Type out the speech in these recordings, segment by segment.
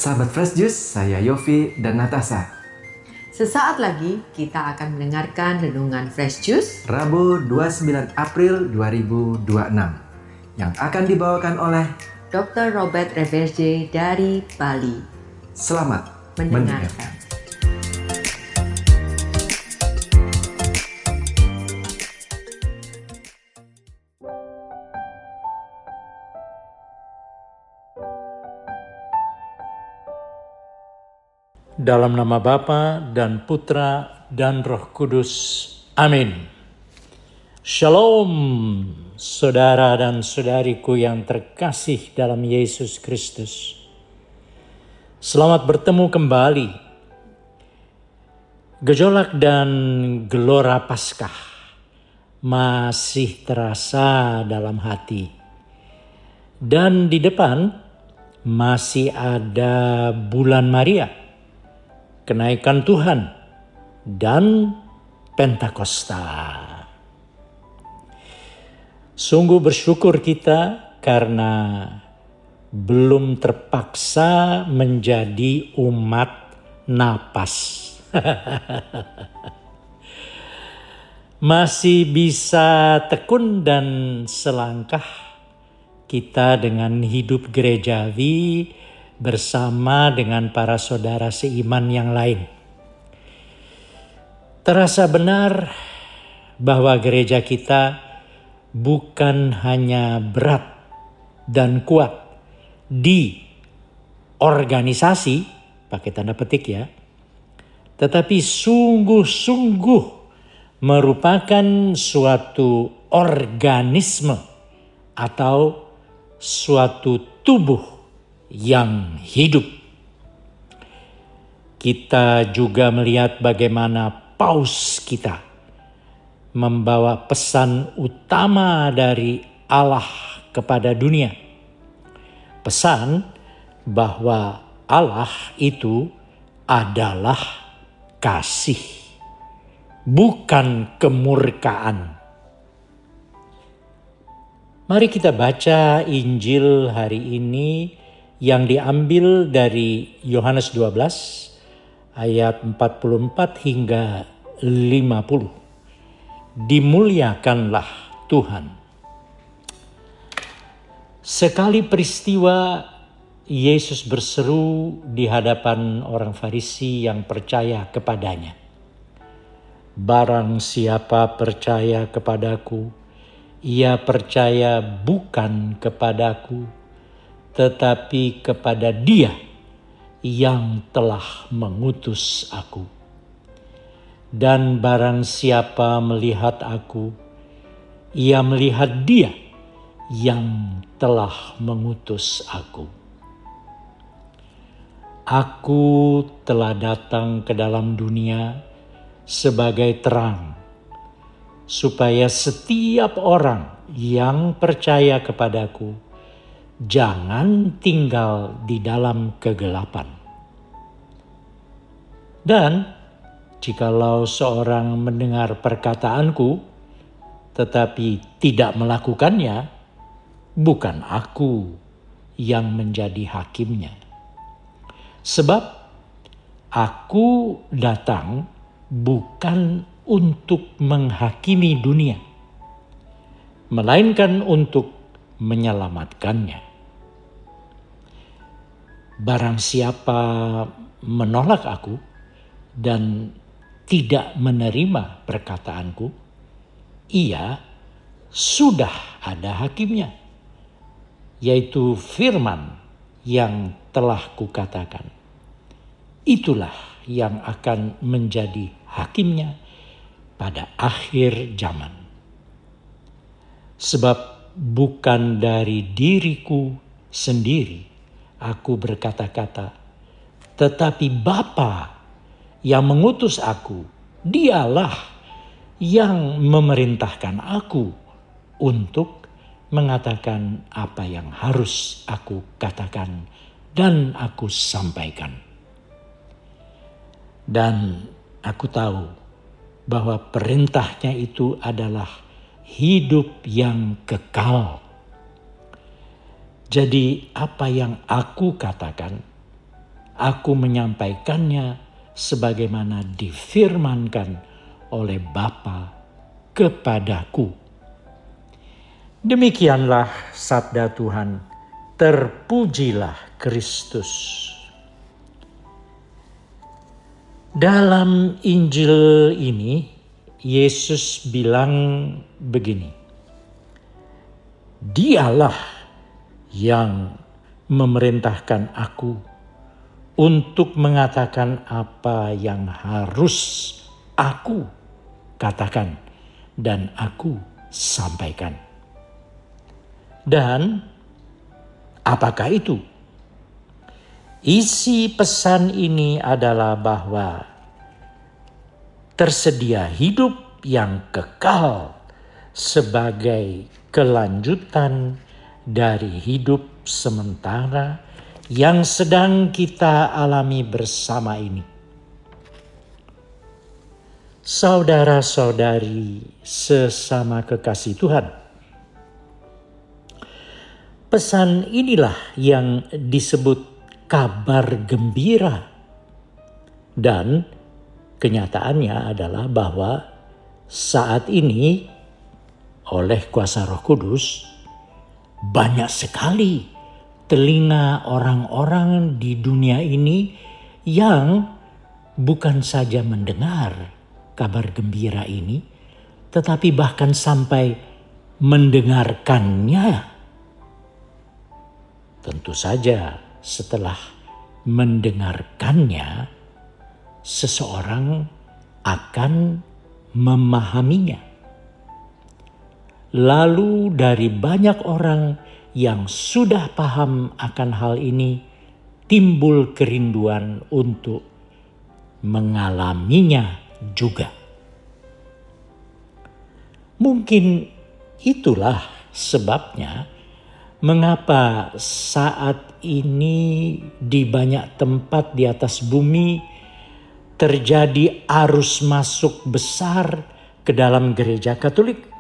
Sahabat Fresh Juice, saya Yofi dan Natasha. Sesaat lagi kita akan mendengarkan renungan Fresh Juice Rabu 29 April 2026 yang akan dibawakan oleh Dr. Robert Reverje dari Bali. Selamat Mendengarkan. Dalam nama Bapa dan Putra dan Roh Kudus. Amin. Shalom, saudara dan saudariku yang terkasih dalam Yesus Kristus. Selamat bertemu kembali. Gejolak dan gelora Paskah masih terasa dalam hati. Dan di depan masih ada bulan Maria, kenaikan Tuhan, dan Pentakosta. Sungguh bersyukur kita karena belum terpaksa menjadi umat napas. Masih bisa tekun dan selangkah kita dengan hidup gerejawi bersama dengan para saudara seiman yang lain. Terasa benar bahwa gereja kita bukan hanya berat dan kuat di organisasi, pakai tanda petik ya, tetapi sungguh-sungguh merupakan suatu organisme atau suatu tubuh yang hidup. Kita juga melihat bagaimana paus kita membawa pesan utama dari Allah kepada dunia. Pesan bahwa Allah itu adalah kasih, bukan kemurkaan. Mari kita baca Injil hari ini yang diambil dari Yohanes 12 ayat 44 hingga 50. Dimuliakanlah Tuhan. Sekali peristiwa Yesus berseru di hadapan orang Farisi yang percaya kepadanya. Barang siapa percaya kepadaku, ia percaya bukan kepadaku, tetapi kepada Dia yang telah mengutus aku. Dan barang siapa melihat aku, ia melihat Dia yang telah mengutus aku. Aku telah datang ke dalam dunia sebagai terang, supaya setiap orang yang percaya kepadaku jangan tinggal di dalam kegelapan. Dan jikalau seorang mendengar perkataanku tetapi tidak melakukannya, bukan aku yang menjadi hakimnya. Sebab aku datang bukan untuk menghakimi dunia, melainkan untuk menyelamatkannya. Barang siapa menolak aku dan tidak menerima perkataanku, ia sudah ada hakimnya, yaitu firman yang telah kukatakan. Itulah yang akan menjadi hakimnya pada akhir zaman. Sebab bukan dari diriku sendiri aku berkata-kata, tetapi Bapa yang mengutus aku, Dialah yang memerintahkan aku untuk mengatakan apa yang harus aku katakan dan aku sampaikan. Dan aku tahu bahwa perintahnya itu adalah hidup yang kekal. Jadi apa yang aku katakan aku menyampaikannya sebagaimana difirmankan oleh Bapa kepadaku. Demikianlah sabda Tuhan. Terpujilah Kristus. Dalam Injil ini, Yesus bilang begini, Dialah yang memerintahkan aku untuk mengatakan apa yang harus aku katakan dan aku sampaikan. Dan apakah itu? Isi pesan ini adalah bahwa tersedia hidup yang kekal sebagai kelanjutan dari hidup sementara yang sedang kita alami bersama ini. Saudara-saudari sesama kekasih Tuhan, pesan inilah yang disebut kabar gembira. Dan kenyataannya adalah bahwa saat ini oleh kuasa Roh Kudus banyak sekali telinga orang-orang di dunia ini yang bukan saja mendengar kabar gembira ini, tetapi bahkan sampai mendengarkannya. Tentu saja setelah mendengarkannya, seseorang akan memahaminya. Lalu dari banyak orang yang sudah paham akan hal ini, timbul kerinduan untuk mengalaminya juga. Mungkin itulah sebabnya mengapa saat ini di banyak tempat di atas bumi terjadi arus masuk besar ke dalam gereja Katolik.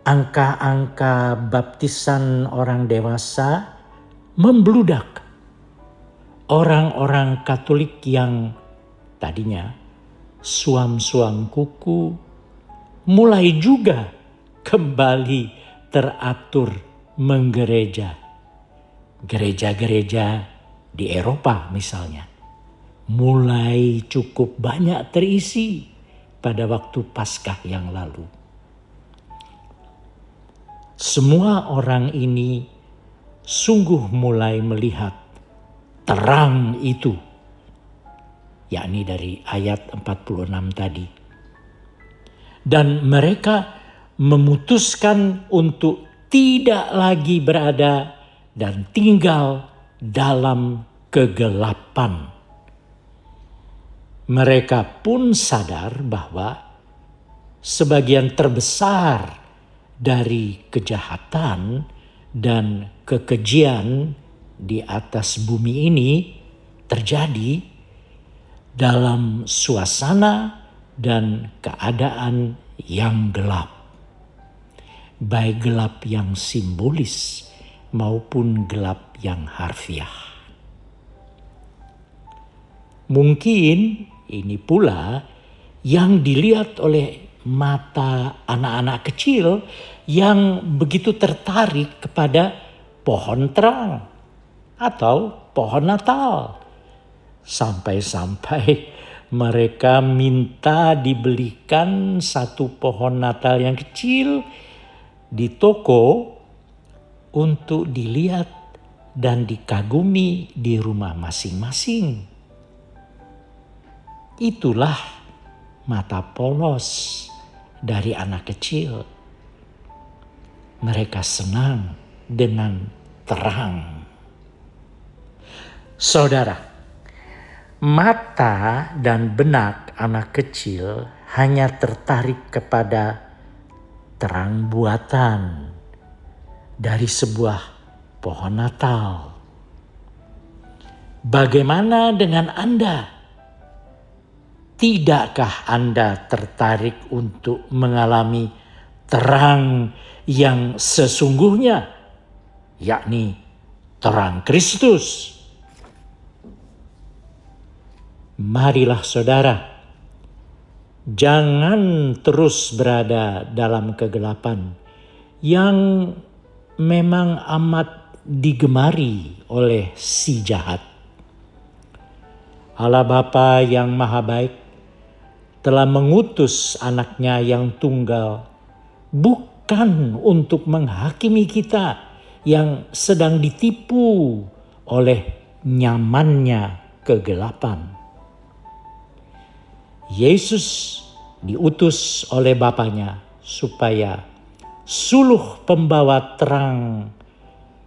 Angka-angka baptisan orang dewasa membludak. Orang-orang Katolik yang tadinya suam-suam kuku mulai juga kembali teratur menggereja. Gereja-gereja di Eropa misalnya mulai cukup banyak terisi pada waktu Paskah yang lalu. Semua orang ini sungguh mulai melihat terang itu, yakni dari ayat 46 tadi. Dan mereka memutuskan untuk tidak lagi berada dan tinggal dalam kegelapan. Mereka pun sadar bahwa sebagian terbesar dari kejahatan dan kekejian di atas bumi ini terjadi dalam suasana dan keadaan yang gelap. Baik gelap yang simbolis maupun gelap yang harfiah. Mungkin ini pula yang dilihat oleh mata anak-anak kecil yang begitu tertarik kepada pohon terang atau pohon Natal. Sampai-sampai mereka minta dibelikan satu pohon Natal yang kecil di toko untuk dilihat dan dikagumi di rumah masing-masing. Itulah mata polos dari anak kecil. Mereka senang dengan terang. Saudara, mata dan benak anak kecil hanya tertarik kepada terang buatan dari sebuah pohon Natal. Bagaimana dengan Anda? Tidakkah Anda tertarik untuk mengalami terang yang sesungguhnya, yakni terang Kristus? Marilah saudara, jangan terus berada dalam kegelapan yang memang amat digemari oleh si jahat. Allah Bapa yang Maha Baik telah mengutus anaknya yang tunggal bukan untuk menghakimi kita yang sedang ditipu oleh nyamannya kegelapan. Yesus diutus oleh Bapanya supaya suluh pembawa terang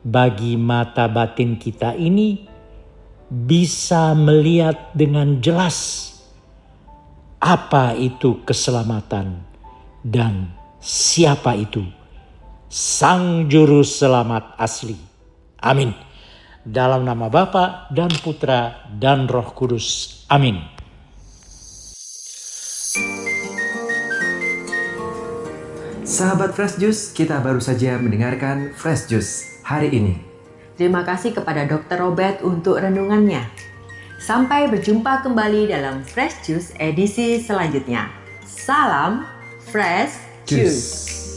bagi mata batin kita ini bisa melihat dengan jelas apa itu keselamatan dan siapa itu Sang Juru Selamat asli. Amin. Dalam nama Bapa dan Putra dan Roh Kudus. Amin. Sahabat Fresh Juice, kita baru saja mendengarkan Fresh Juice hari ini. Terima kasih kepada Dr. Robert untuk renungannya. Sampai berjumpa kembali dalam Fresh Juice edisi selanjutnya. Salam Fresh Juice.